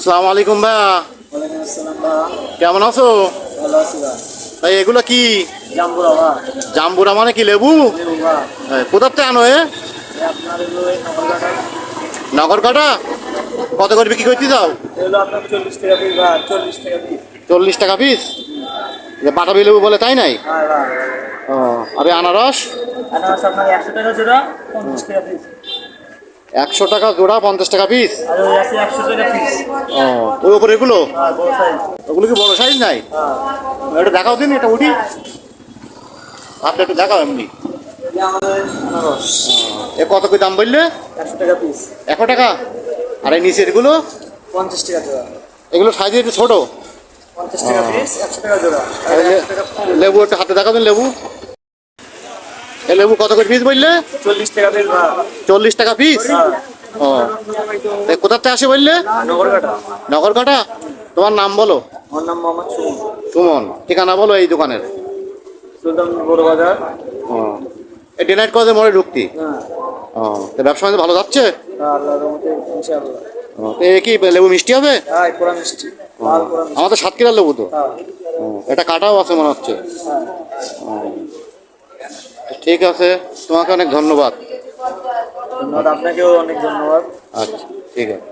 আসসালামু আলাইকুম ভাইয়া। ওয়ালাইকুম আসসালাম ভাই। কেমন আছো? ভালো আছি ভাই। ভাই এগুলো কি? জাম্বুরা ভাই। জাম্বুরা মানে কি লেবু? লেবু ভাই। কোথার থেকে আনো আপনার এগুলো এই নকলকাটা। নগরকাটা? কত করে বিক্রি করতে যাও? এগুলো আপনার 40 টাকা পিস ভাই, 40 টাকা পিস। 40 টাকা পিস? বাটাবি লেবু বলে তাই নাই? হ্যাঁ ভাই। ও, আর এই আনারস? আনারস আপনার 100 টাকা জোড়া, 50 টাকা পিস। 100 টাকা জোড়া, 50 টাকা পিস? আর ওই আছে 100 টাকা পিস। ও, ওই ওপরে এগুলো? হ্যাঁ বড় সাইজ। ওগুলো কি বড় সাইজ নাই? হ্যাঁ। এটা দেখাও দিন, এটা উঠি। আপনি একটু দেখাও এমনি। এটা আমাদের আনারস। এ কত করে দাম বললে? 100 টাকা পিস। 100 টাকা? আর এই নিচের এগুলো? 50 টাকা জোড়া। এগুলো সাইজে একটু ছোটো? 50 টাকা পিস, 100 টাকা জোড়া। আর এই যে 100 টাকা পিস। লেবু একটু হাতে দেখাবেন লেবু। এ লেবু কত করে পিস বললে? 40 টাকা পিস ভাই। 40 টাকা পিস? হ্যাঁ। ও, কোথার থেকে আসে বললে? নগরকাটা। নগরকাটা? তোমার নাম বলো। আমার নাম মোহাম্মদ সুমন। সুমন। ঠিকানা বলো এই দোকানের। সুলতান বড় বাজার। ও, এই ডে নাইট কলেজের মোড়ে ঢুকতি? হ্যাঁ। ও, তো ব্যবসা বাণিজ্য ভালো যাচ্ছে? আল্লাহর রহমতে ইনশাআল্লাহ। ও, তো এ কি লেবু মিষ্টি হবে? হ্যাঁ পুরা মিষ্টি। লাল পুরা মিষ্টি। আমাদের 7 কিলোর লেবু তো। হ্যাঁ। ও, এটা কাটাও আছে মনে হচ্ছে। হ্যাঁ। ও, ঠিক আছে, তোমাকে অনেক ধন্যবাদ। ধন্যবাদ, আপনাকেও অনেক ধন্যবাদ। আচ্ছা, ঠিক আছে।